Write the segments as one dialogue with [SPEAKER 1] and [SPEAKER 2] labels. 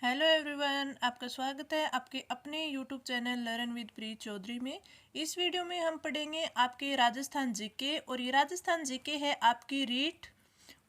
[SPEAKER 1] Hello everyone, आपका स्वागत है आपके अपने यूट्यूब चैनल लर्न विद प्रीत चौधरी में। इस वीडियो में हम पढ़ेंगे आपके राजस्थान जीके, और ये राजस्थान जीके है आपकी रीट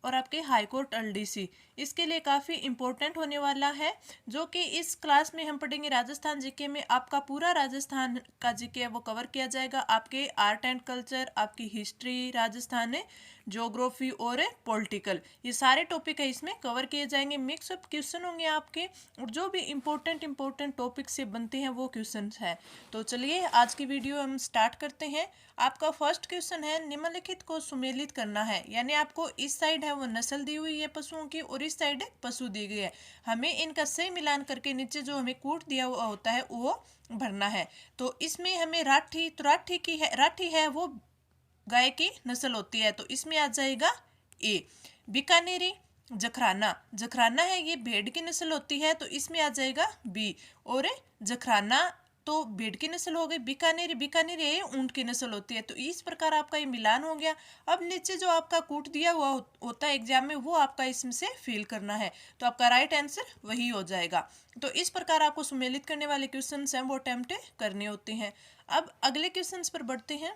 [SPEAKER 1] और आपके हाई कोर्ट एलडीसी। इसके लिए काफ़ी इम्पोर्टेंट होने वाला है, जो कि इस क्लास में हम पढ़ेंगे। राजस्थान जीके में आपका पूरा राजस्थान का जीके है वो कवर किया जाएगा। आपके आर्ट एंड कल्चर, आपकी हिस्ट्री राजस्थान है, ज्योग्राफी और पॉलिटिकल, ये सारे टॉपिक है इसमें कवर किए जाएंगे। मिक्सअप क्वेश्चन होंगे आपके, और जो भी इम्पोर्टेंट टॉपिक से बनते हैं वो क्वेश्चन है। तो चलिए आज की वीडियो हम स्टार्ट करते हैं। आपका फर्स्ट क्वेश्चन है, निम्नलिखित को सुमेलित करना है। यानी आपको इस साइड है वो नस्ल दी हुई है पशुओं की, और इस साइड पशु दी गई है। हमें इनका सही मिलान करके नीचे जो हमें कूट दिया हुआ होता है वो भरना है। तो इसमें हमें राठी, तो राठी है वो गाय की नस्ल होती है, तो इसमें आ जाएगा ए। बीकानेरी जखराना, जखराना है ये भेड़ की नस्ल होती है, तो इसमें आ जाएगा बी। और जखराना तो भेड़ की नस्ल हो गई। बीकानेरी, बीकानेरी है ऊंट की नस्ल होती है, तो इस प्रकार आपका ये मिलान हो गया। अब नीचे जो आपका कूट दिया हुआ होता है एग्जाम में, वो आपका इसमें से फिल करना है, तो आपका राइट आंसर वही हो जाएगा। तो इस प्रकार आपको सुमेलित करने वाले क्वेश्चन हैं वो अटेम्प्ट करने होते हैं। अब अगले क्वेश्चन पर बढ़ते हैं।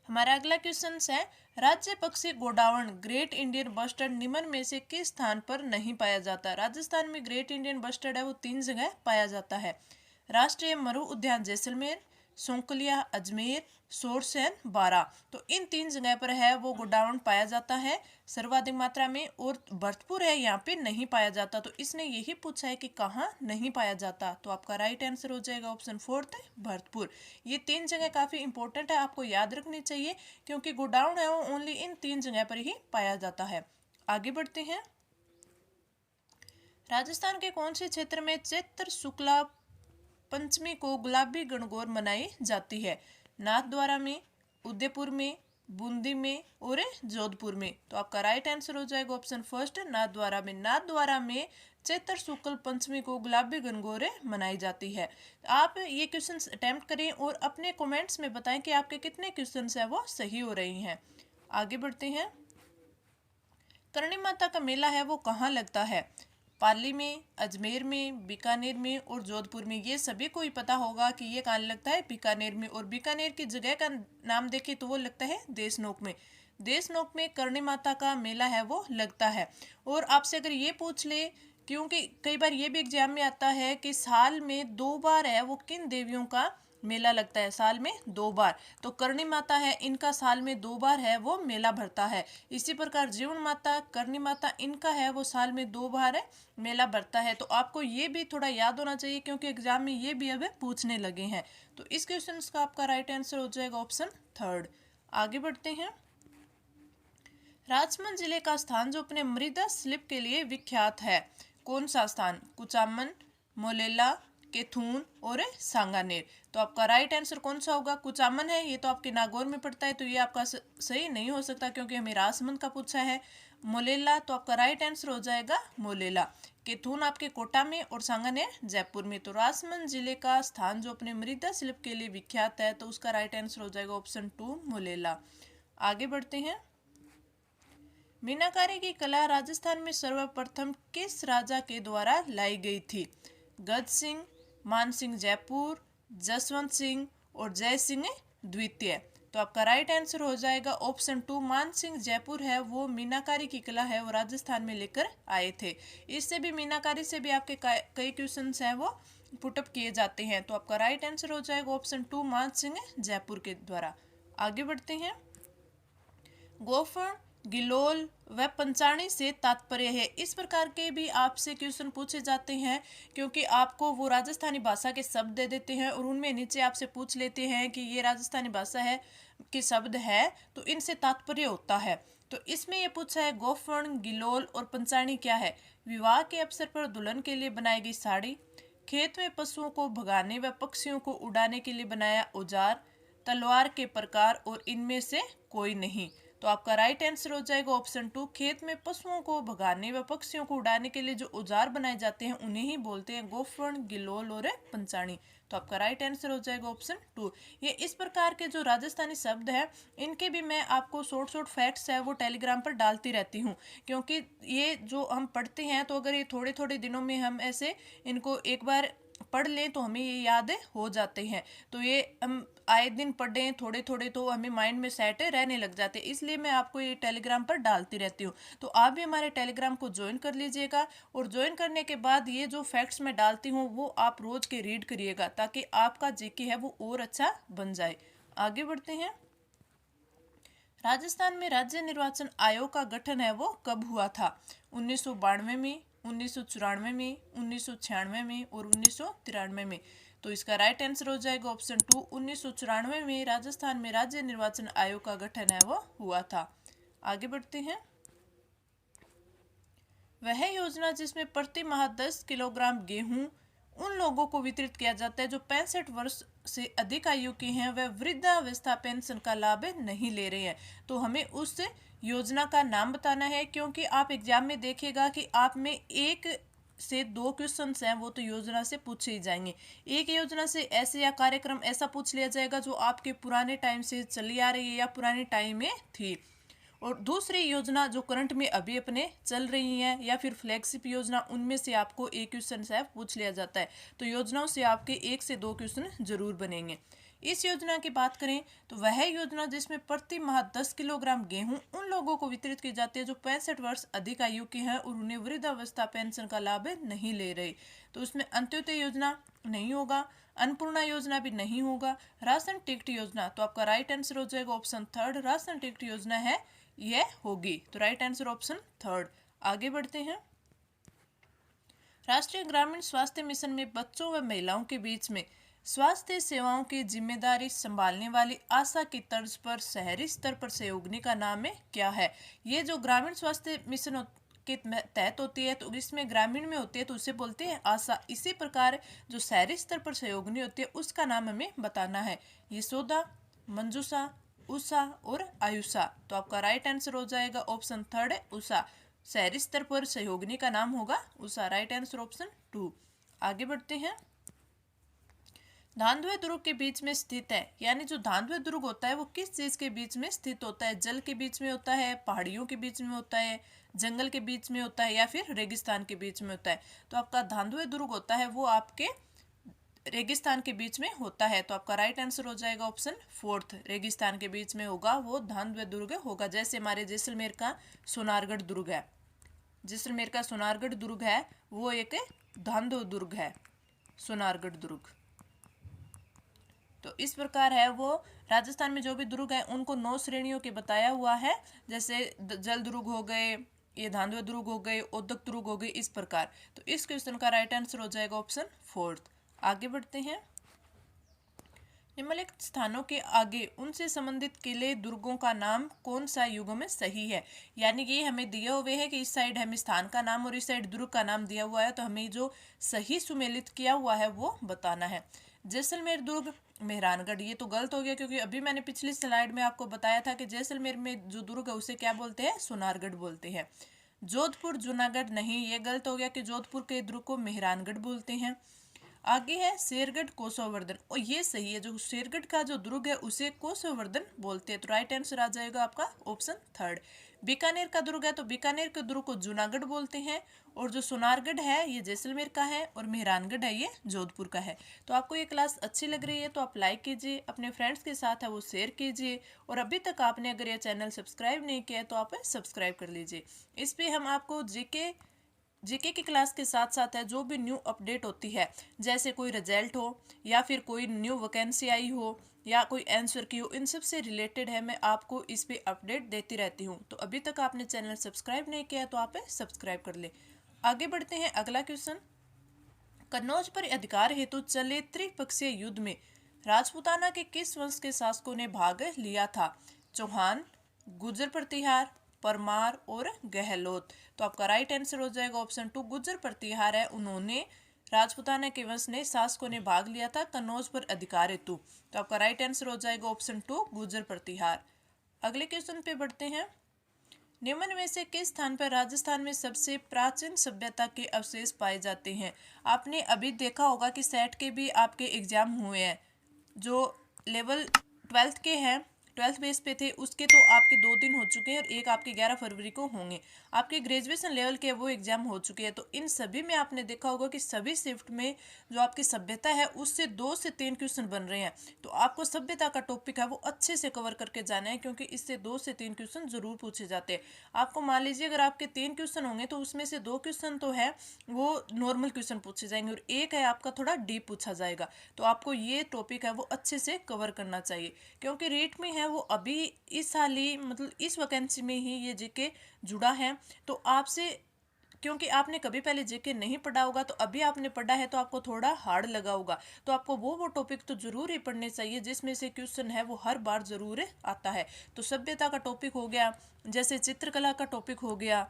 [SPEAKER 1] हमारा अगला क्वेश्चन है, राज्य पक्षी गोडावण ग्रेट इंडियन बस्टर्ड निम्न में से किस स्थान पर नहीं पाया जाता। राजस्थान में ग्रेट इंडियन बस्टर्ड है वो 3 जगह पाया जाता है। राष्ट्रीय मरु उद्यान जैसलमेर, सोंकलिया अजमेर, सोरसैन बारा। तो इन 3 जगह पर है वो गोडावण पाया जाता है सर्वाधिक मात्रा में, और भरतपुर है यहाँ पे नहीं पाया जाता। तो इसने यही पूछा है कि कहाँ नहीं पाया जाता, तो आपका राइट आंसर हो जाएगा ऑप्शन फोर्थ, भरतपुर। ये 3 जगह काफ़ी इंपॉर्टेंट है, आपको याद रखनी चाहिए, क्योंकि गोडाउन है वो ओनली इन 3 जगह पर ही पाया जाता है। आगे बढ़ते हैं। राजस्थान के कौन से क्षेत्र में चैत्र शुक्ला पंचमी को गुलाबी गणगौर मनाई जाती है। नाथद्वारा में, उदयपुर में, बूंदी में और जोधपुर में। तो आपका राइट आंसर हो जाएगा ऑप्शन फर्स्ट, नाथद्वारा में। नाथद्वारा में चैत्र शुक्ल पंचमी को गुलाबी गणगौर मनाई जाती है। आप ये क्वेश्चन अटेम्प्ट करें और अपने कमेंट्स में बताएं कि आपके कितने क्वेश्चन है वो सही हो रही हैं। आगे बढ़ते हैं। करणी माता का मेला है वो कहाँ लगता है। पाली में, अजमेर में, बीकानेर में और जोधपुर में। ये सभी को ही पता होगा कि ये कहाँ लगता है, बीकानेर में। और बीकानेर की जगह का नाम देखें तो वो लगता है देशनोक में। देशनोक में करणी माता का मेला है वो लगता है। और आपसे अगर ये पूछ ले, क्योंकि कई बार ये भी एग्जाम में आता है कि साल में 2 बार है वो किन देवियों का मेला लगता है, साल में 2 बार। तो करणी माता है इनका साल में 2 बार है वो मेला भरता है। इसी प्रकार जीवन माता, करणी माता, इनका है वो साल में 2 बार है मेला भरता है। तो आपको ये भी थोड़ा याद होना चाहिए, क्योंकि एग्जाम में ये भी अब पूछने लगे हैं। तो इस क्वेश्चन का आपका राइट आंसर हो जाएगा ऑप्शन थर्ड। आगे बढ़ते हैं। राजसमंद जिले का स्थान जो अपने मृदा शिल्प के लिए विख्यात है, कौन सा स्थान। कुचामन, मोलेला, केथून और सांगानेर। तो आपका राइट आंसर कौन सा होगा। कुचामन है ये तो आपके नागौर में पड़ता है, तो ये आपका सही नहीं हो सकता, क्योंकि हमें राजसमंद का पूछा है। मोलेला, तो आपका राइट आंसर हो जाएगा मोलेला। केथून आपके कोटा में और सांगानेर जयपुर में। तो राजसमंद जिले का स्थान जो अपने मृदा शिल्प के लिए विख्यात है, तो उसका राइट आंसर हो जाएगा ऑप्शन 2 मोलेला। आगे बढ़ते हैं। मीनाकारी की कला राजस्थान में सर्वप्रथम किस राजा के द्वारा लाई गई थी। गज सिंह, मान सिंह जयपुर, जसवंत सिंह और जय सिंह द्वितीय। तो आपका राइट आंसर हो जाएगा ऑप्शन 2 मान सिंह जयपुर है वो मीनाकारी की कला है वो राजस्थान में लेकर आए थे। इससे भी मीनाकारी से भी आपके कई क्वेश्चन हैं वो पुटअप किए जाते हैं। तो आपका राइट आंसर हो जाएगा ऑप्शन 2 मान सिंह जयपुर के द्वारा। आगे बढ़ते हैं। गोफण, गिलोल व पंचाणी से तात्पर्य है। इस प्रकार के भी आपसे क्वेश्चन पूछे जाते हैं, क्योंकि आपको वो राजस्थानी भाषा के शब्द दे देते हैं और उनमें नीचे आपसे पूछ लेते हैं कि ये राजस्थानी भाषा है के शब्द है, तो इनसे तात्पर्य होता है। तो इसमें ये पूछा है गोफण, गिलोल और पंचाणी क्या है। विवाह के अवसर पर दुल्हन के लिए बनाई गई साड़ी, खेत में पशुओं को भगाने व पक्षियों को उड़ाने के लिए बनाया औजार, तलवार के प्रकार और इनमें से कोई नहीं। तो आपका राइट आंसर हो जाएगा ऑप्शन 2। खेत में पशुओं को भगाने व पक्षियों को उड़ाने के लिए जो औजार बनाए जाते हैं उन्हें ही बोलते हैं गोफन, गिलोल और पंचाणी। तो आपका राइट आंसर हो जाएगा ऑप्शन 2। ये इस प्रकार के जो राजस्थानी शब्द है इनके भी मैं आपको शॉर्ट शॉर्ट फैक्ट्स है वो टेलीग्राम पर डालती रहती हूँ, क्योंकि ये जो हम पढ़ते हैं तो अगर ये थोड़े थोड़े दिनों में हम ऐसे इनको एक बार पढ़ लें तो हमें ये याद हो जाते हैं। तो ये हम आए दिन पढ़ें थोड़े थोड़े तो हमें माइंड में सेट रहने लग जाते हैं, इसलिए मैं आपको ये टेलीग्राम पर डालती रहती हूँ। तो आप भी हमारे टेलीग्राम को ज्वाइन कर लीजिएगा, और ज्वाइन करने के बाद ये जो फैक्ट्स मैं डालती हूँ वो आप रोज के रीड करिएगा, ताकि आपका जीके है वो और अच्छा बन जाए। आगे बढ़ते हैं। राजस्थान में राज्य निर्वाचन आयोग का गठन है वो कब हुआ था? 1992 में, 1994 में, 1996 में और 1993 में। तो इसका राइट आंसर हो जाएगा ऑप्शन 2। 1994 में राजस्थान में राज्य निर्वाचन आयोग का गठन है वो हुआ था। आगे बढ़ते हैं। वह योजना जिसमें प्रति माह 10 किलोग्राम गेहूं उन लोगों को वितरित किया जाता है जो 65 वर्ष से अधिक आयु के हैं, वह वृद्धावस्था पेंशन का लाभ नहीं ले रहे हैं। तो हमें उस योजना का नाम बताना है, क्योंकि आप एग्जाम में देखिएगा कि आप में 1 से 2 क्वेश्चन हैं वो तो योजना से पूछे ही जाएंगे। एक योजना से ऐसे या कार्यक्रम ऐसा पूछ लिया जाएगा जो आपके पुराने टाइम से चली आ रही है या पुराने टाइम में थी, और दूसरी योजना जो करंट में अभी अपने चल रही हैं या फिर फ्लैगशिप योजना, उनमें से आपको एक क्वेश्चन से पूछ लिया जाता है। तो योजनाओं से आपके 1 से 2 क्वेश्चन जरूर बनेंगे। इस योजना की बात करें तो वह योजना जिसमें प्रति माह 10 किलोग्राम गेहूं उन लोगों को वितरित की जाती है जो 65 वर्ष अधिक आयु के हैं और उन्हें वृद्धावस्था पेंशन का लाभ नहीं ले रहे। तो उसमें अंत्योदय योजना नहीं होगा, अन्नपूर्णा योजना भी नहीं होगा, राशन टिकट योजना। तो आपका राइट आंसर हो जाएगा ऑप्शन 3, राशन टिकट योजना है यह होगी। तो राइट आंसर ऑप्शन 3। आगे बढ़ते हैं। राष्ट्रीय ग्रामीण स्वास्थ्य मिशन में बच्चों व महिलाओं के बीच में स्वास्थ्य सेवाओं की जिम्मेदारी संभालने वाली आशा की तर्ज पर शहरी स्तर पर सहयोगिनी का नाम है क्या है? ये जो ग्रामीण स्वास्थ्य मिशन के तहत होती है तो इसमें ग्रामीण में होती है तो उसे बोलते हैं आशा। इसी प्रकार जो शहरी स्तर पर सहयोगिनी होती है उसका नाम हमें बताना है। यशोदा, मंजूषा, उषा और आयुषा। तो आपका राइट आंसर हो जाएगा ऑप्शन 3 है उषा। शहरी स्तर पर सहयोगिनी का नाम होगा उषा। Right answer option 2। आगे बढ़ते हैं। धांधुए दुर्ग के बीच में स्थित है, यानी जो धांधुए दुर्ग होता है वो किस चीज के बीच में स्थित होता है? जल के बीच में होता है, पहाड़ियों के बीच में होता है, जंगल के बीच में होता है या फिर रेगिस्तान के बीच में होता है? तो आपका धांधुए दुर्ग होता है वो आपके रेगिस्तान के बीच में होता है। तो आपका राइट आंसर हो जाएगा ऑप्शन 4, रेगिस्तान के बीच में होगा वो धांधुए दुर्ग होगा। जैसे हमारे जैसलमेर का सोनारगढ़ दुर्ग है, जैसलमेर का सोनारगढ़ दुर्ग है वो एक धांधुए दुर्ग है, सोनारगढ़ दुर्ग। तो इस प्रकार है वो राजस्थान में जो भी दुर्ग है उनको 9 श्रेणियों के बताया हुआ है, जैसे जल दुर्ग हो गए, ये धांधुए दुर्ग हो गए, औद्योगिक दुर्ग हो गए, इस प्रकार। तो इस क्वेश्चन का राइट आंसर हो जाएगा ऑप्शन 4। आगे बढ़ते हैं। निम्नलिखित स्थानों के आगे उनसे संबंधित किले दुर्गों का नाम कौन सा युगों में सही है? यानी ये हमें दिया हुए है कि इस साइड हमें स्थान का नाम और इस साइड दुर्ग का नाम दिया हुआ है, तो हमें जो सही सुमेलित किया हुआ है वो बताना है। जैसलमेर दुर्ग, मेहरानगढ़, ये तो गलत हो गया क्योंकि अभी मैंने पिछली स्लाइड में आपको बताया था कि जैसलमेर में जो दुर्ग है उसे क्या बोलते हैं? सोनारगढ़ बोलते हैं। जोधपुर, जूनागढ़, नहीं ये गलत हो गया कि जोधपुर के दुर्ग को मेहरानगढ़ बोलते हैं। आगे है शेरगढ़, कोसोवर्धन, और ये सही है, जो शेरगढ़ का जो दुर्ग है उसे कोसोवर्धन बोलते हैं। तो राइट आंसर आ जाएगा आपका ऑप्शन 3। बीकानेर का दुर्ग है तो बीकानेर के दुर्ग को जूनागढ़ बोलते हैं, और जो सोनारगढ़ है ये जैसलमेर का है, और मेहरानगढ़ है ये जोधपुर का है। तो आपको ये क्लास अच्छी लग रही है तो आप लाइक कीजिए, अपने फ्रेंड्स के साथ है वो शेयर कीजिए, और अभी तक आपने अगर ये चैनल सब्सक्राइब नहीं किया है तो आप सब्सक्राइब कर लीजिए। इस पर हम आपको जीके की क्लास के साथ साथ है जो भी न्यू अपडेट होती है, जैसे कोई रिजल्ट हो या फिर कोई न्यू वैकेंसी आई हो या कोई आंसर की हो, इन सब से रिलेटेड है मैं आपको इस पे अपडेट देती रहती हूँ। तो अभी तक आपने चैनल सब्सक्राइब नहीं किया है तो आप सब्सक्राइब कर ले। आगे बढ़ते हैं। अगला क्वेश्चन, कन्नौज पर अधिकार हेतु चले त्रिपक्षीय युद्ध में राजपूताना के किस वंश के शासकों ने भाग लिया था? चौहान, गुर्जर प्रतिहार, परमार और गहलोत। तो आपका राइट आंसर हो जाएगा ऑप्शन 2, गुर्जर प्रतिहार है, उन्होंने राजपूताना के वंश ने शासकों ने भाग लिया था कन्नौज पर अधिकार हेतु। तो आपका राइट आंसर हो जाएगा ऑप्शन 2, गुर्जर प्रतिहार। अगले क्वेश्चन पे बढ़ते हैं। निम्न में से किस स्थान पर राजस्थान में सबसे प्राचीन सभ्यता के अवशेष पाए जाते हैं? आपने अभी देखा होगा कि सेट के भी आपके एग्जाम हुए हैं, जो लेवल 12th के हैं, 12th बेस पे थे, उसके तो आपके 2 दिन हो चुके हैं और एक आपके 11 फरवरी को होंगे। आपके ग्रेजुएशन लेवल के वो एग्जाम हो चुके हैं। तो इन सभी में आपने देखा होगा कि सभी शिफ्ट में जो आपकी सभ्यता है उससे 2 से 3 क्वेश्चन बन रहे हैं। तो आपको सभ्यता का टॉपिक है वो अच्छे से कवर करके जाना है, क्योंकि इससे 2 से 3 क्वेश्चन जरूर पूछे जाते हैं। आपको मान लीजिए अगर आपके 3 क्वेश्चन होंगे तो उसमें से 2 क्वेश्चन तो है वो नॉर्मल क्वेश्चन पूछे जाएंगे और एक है आपका थोड़ा डीप पूछा जाएगा। तो आपको ये टॉपिक है वो अच्छे से कवर करना चाहिए, क्योंकि रीट में है वो अभी इस साल ही, मतलब इस वैकेंसी में ही ये जीके जुड़ा है। तो आपसे, क्योंकि आपने कभी पहले जेके नहीं पढ़ा होगा तो अभी आपने पढ़ा है तो आपको थोड़ा हार्ड लगा होगा। तो आपको वो टॉपिक तो जरूर ही पढ़ने चाहिए जिसमें से क्वेश्चन है वो हर बार जरूर आता है। तो सभ्यता का टॉपिक हो गया, जैसे चित्रकला का टॉपिक हो गया,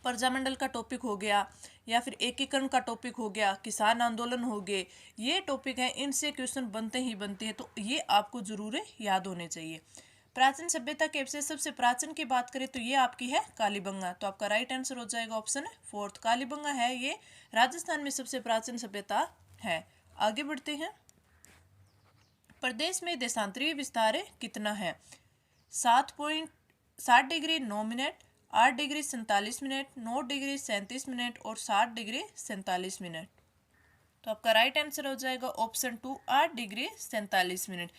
[SPEAKER 1] प्रजामंडल का टॉपिक हो गया, या फिर एकीकरण का टॉपिक हो गया, किसान आंदोलन हो गए, ये टॉपिक है, इनसे क्वेश्चन बनते ही बनते हैं। तो ये आपको जरूर याद होने चाहिए। प्राचीन सभ्यता के अवशेष सबसे प्राचीन की बात करें तो ये आपकी है कालीबंगा। तो आपका राइट आंसर हो जाएगा ऑप्शन 4, कालीबंगा है ये राजस्थान में सबसे प्राचीन सभ्यता है। आगे बढ़ते हैं। प्रदेश में देशांतरीय विस्तार कितना है? 7.60 degree 9 minute, 8 degree 47 minute, 9 degree 37 minute और 60 डिग्री 47 मिनट। तो आपका राइट आंसर हो जाएगा ऑप्शन 2, 8 डिग्री 47 मिनट।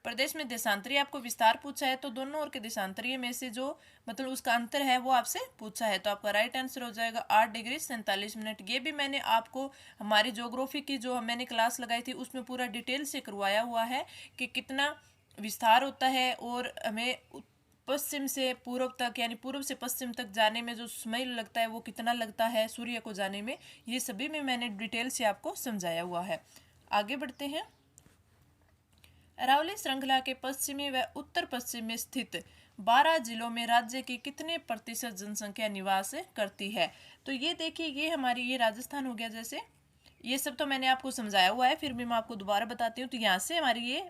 [SPEAKER 1] प्रदेश में देशांतरीय आपको विस्तार पूछा है तो दोनों ओर के देशांतरीय में से जो मतलब उसका अंतर है वो आपसे पूछा है। तो आपका राइट आंसर हो जाएगा 8 डिग्री 47 मिनट। ये भी मैंने आपको हमारी ज्योग्राफी की जो मैंने क्लास लगाई थी उसमें पूरा डिटेल से करवाया हुआ है कि कितना विस्तार होता है और हमें पश्चिम से पूर्व तक, यानी पूर्व से पश्चिम तक जाने में जो समय लगता है वो कितना लगता है सूर्य को जाने में, ये सभी में मैंने डिटेल से आपको समझाया हुआ है। आगे बढ़ते हैं। अरावली श्रृंखला के पश्चिमी व उत्तर पश्चिम में स्थित 12 जिलों में राज्य की कितने प्रतिशत जनसंख्या निवास करती है? तो ये देखिए, ये हमारी ये राजस्थान हो गया। जैसे ये सब तो मैंने आपको समझाया हुआ है, फिर भी मैं आपको दोबारा बताती हूँ। तो यहाँ से हमारी ये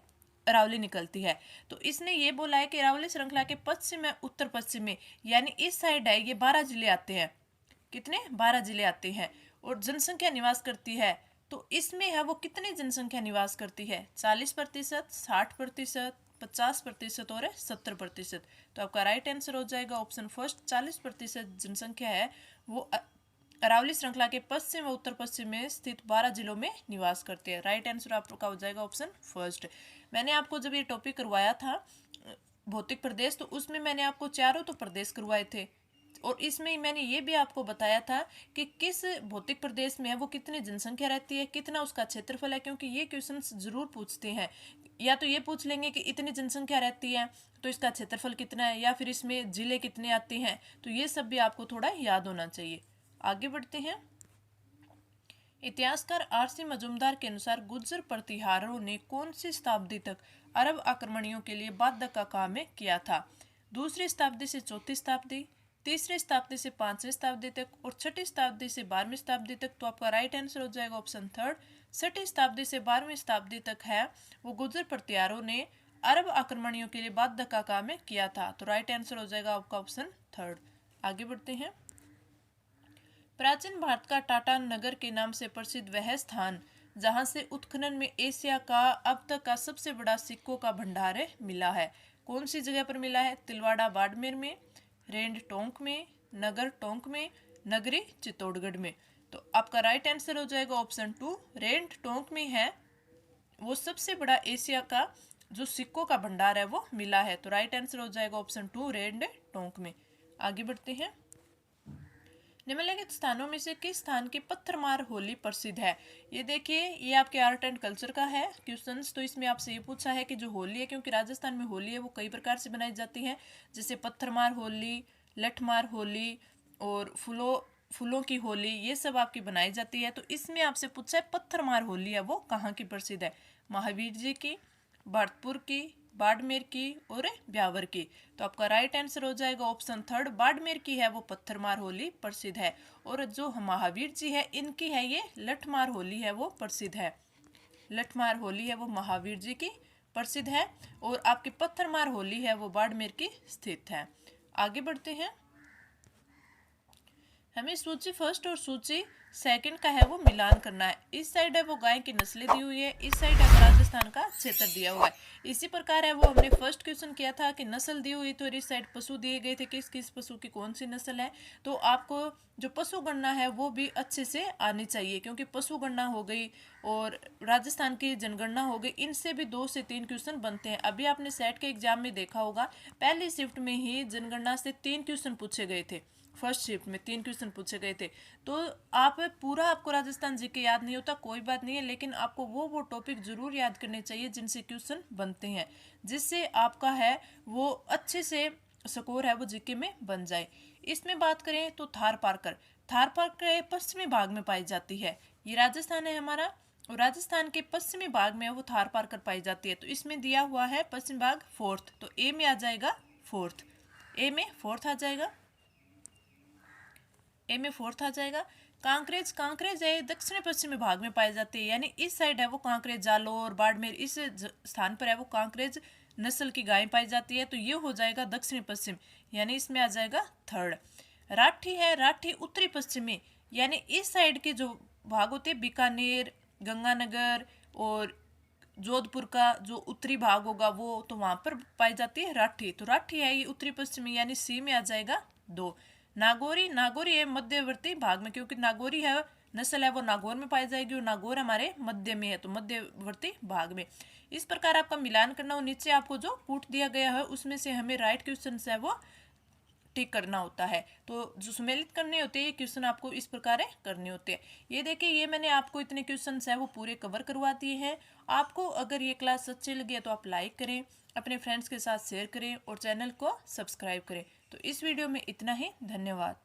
[SPEAKER 1] अरावली निकलती है। तो इसने ये बोला है कि अरावली श्रृंखला के पश्चिम में उत्तर पश्चिम में, यानी इस साइड है, ये 12 जिले आते हैं। कितने? 12 जिले आते हैं। और जनसंख्या निवास करती है, तो इसमें है वो कितनी जनसंख्या निवास करती है? 40%, 60%, 50% और 70%। तो आपका राइट आंसर हो जाएगा ऑप्शन फर्स्ट, 40% जनसंख्या है वो अरावली श्रृंखला के पश्चिम व उत्तर पश्चिम में स्थित 12 जिलों में निवास करते हैं। राइट आंसर आपका हो जाएगा ऑप्शन फर्स्ट। मैंने आपको जब ये टॉपिक करवाया था भौतिक प्रदेश, तो उसमें मैंने आपको चारों तो प्रदेश करवाए थे और इसमें मैंने ये भी आपको बताया था कि किस भौतिक प्रदेश में है वो कितनी जनसंख्या रहती है, कितना उसका क्षेत्रफल है, क्योंकि ये क्वेश्चंस जरूर पूछते हैं। या तो ये पूछ लेंगे कि इतनी जनसंख्या रहती है तो इसका क्षेत्रफल कितना है, या फिर इसमें जिले कितने आते हैं। तो ये सब भी आपको थोड़ा याद होना चाहिए। आगे बढ़ते हैं। इतिहासकार आरसी मजूमदार के अनुसार गुर्जर प्रतिहारों ने कौन सी शताब्दी तक अरब आक्रमणियों के लिए बाध्यक का काम किया था? 2री शताब्दी से 4ठी शताब्दी, 3री शताब्दी से 5वीं शताब्दी तक और 6ठी शताब्दी से 12वीं शताब्दी तक। तो आपका राइट आंसर हो जाएगा ऑप्शन थर्ड, 6ठी शताब्दी से 12वीं शताब्दी तक है वो गुर्जर प्रतिहारों ने अरब आक्रमणियों के लिए बाध्यक का काम किया था। तो राइट आंसर हो जाएगा आपका ऑप्शन थर्ड। आगे बढ़ते हैं। प्राचीन भारत का टाटा नगर के नाम से प्रसिद्ध वह स्थान जहां से उत्खनन में एशिया का अब तक का सबसे बड़ा सिक्कों का भंडार मिला है, कौन सी जगह पर मिला है? तिलवाड़ा बाड़मेर में, रेंड टोंक में, नगर टोंक में, नगरी चित्तौड़गढ़ में। तो आपका राइट आंसर हो जाएगा ऑप्शन 2, रेंड टोंक में है वो सबसे बड़ा एशिया का जो सिक्कों का भंडार है वो मिला है। तो राइट आंसर हो जाएगा ऑप्शन 2, रेंड टोंक में। आगे बढ़ते हैं। निम्नलिखित स्थानों में से किस स्थान की पत्थरमार होली प्रसिद्ध है? ये देखिए, ये आपके आर्ट एंड कल्चर का है क्वेश्चंस। तो इसमें आपसे ये पूछा है कि जो होली है, क्योंकि राजस्थान में होली है वो कई प्रकार से बनाई जाती है, जैसे पत्थरमार होली, लठमार होली और फूलों की होली, ये सब आपकी बनाई जाती है। तो इसमें आपसे पूछा है पत्थरमार होली है वो कहाँ की प्रसिद्ध है? महावीर जी की, भरतपुर की, बाड़मेर की और ब्यावर की। तो आपका राइट आंसर हो जाएगा ऑप्शन थर्ड, बाड़मेर की है वो पत्थरमार होली प्रसिद्ध है। और जो महावीर जी है इनकी है ये लठमार होली है वो प्रसिद्ध है। लठमार होली है वो महावीर जी की प्रसिद्ध है और आपकी पत्थरमार होली है वो बाड़मेर की स्थित है। आगे बढ़ते हैं। हमें सूची फर्स्ट और सूची सेकंड का है वो मिलान करना है। इस साइड है वो गाय की नस्लें दी हुई है, इस साइड है राजस्थान का क्षेत्र दिया हुआ है। इसी प्रकार है वो हमने फर्स्ट क्वेश्चन किया था कि नस्ल दी हुई, तो इस साइड पशु दिए गए थे, किस किस पशु की कौन सी नस्ल है। तो आपको जो पशु गणना है वो भी अच्छे से आनी चाहिए, क्योंकि पशु गणना हो गई और राजस्थान की जनगणना हो गई, इनसे भी 2 से 3 क्वेश्चन बनते हैं। अभी आपने सेट के एग्जाम में देखा होगा, पहली शिफ्ट में ही जनगणना से 3 क्वेश्चन पूछे गए थे। फर्स्ट शिफ्ट में 3 क्वेश्चन पूछे गए थे। तो आप पूरा आपको राजस्थान जीके याद नहीं होता कोई बात नहीं है, लेकिन आपको वो टॉपिक जरूर याद करने चाहिए जिनसे क्वेश्चन बनते हैं, जिससे आपका है वो अच्छे से स्कोर है वो जीके में बन जाए। इसमें बात करें तो थारपारकर, थारपारकर पश्चिमी भाग में पाई जाती है। ये राजस्थान है हमारा, और राजस्थान के पश्चिमी भाग में वो थारपारकर पाई जाती है। तो इसमें दिया हुआ है पश्चिमी भाग फोर्थ, तो ए में आ जाएगा फोर्थ, ए में फोर्थ आ जाएगा, ए में फोर्थ आ जाएगा। कांकरेज, कांकरेज है दक्षिण पश्चिमी भाग में पाई जाती है, यानी इस साइड है वो कांकरेज, जालोर, बाड़मेर, इस स्थान पर है वो कांकरेज नस्ल की गाय पाई जाती है। तो ये हो जाएगा दक्षिण पश्चिम, यानी इसमें आ जाएगा थर्ड। राठी है, राठी उत्तरी पश्चिमी, यानी इस साइड के जो भाग होते हैं बीकानेर, गंगानगर और जोधपुर का जो उत्तरी भाग होगा वो, तो वहां पर पाई जाती है राठी। तो राठी है ये उत्तरी पश्चिमी, यानी सी में आ जाएगा 2। नागौरी, नागौरी है मध्यवर्ती भाग में, क्योंकि नागौरी है नस्ल है वो नागौर में पाई जाएगी और नागौर हमारे मध्य में है, तो मध्यवर्ती भाग में। इस प्रकार आपका मिलान करना हो, नीचे आपको जो पुट दिया गया है उसमें से हमें राइट क्वेश्चन है वो टिक करना होता है। तो जो सम्मिलित करने होते हैं ये क्वेश्चन आपको इस प्रकार करने होते हैं। ये देखिए, ये मैंने आपको इतने क्वेश्चन है वो पूरे कवर करवा दिए हैं। आपको अगर ये क्लास अच्छी लगी है तो आप लाइक करें, अपने फ्रेंड्स के साथ शेयर करें और चैनल को सब्सक्राइब करें। तो इस वीडियो में इतना ही, धन्यवाद।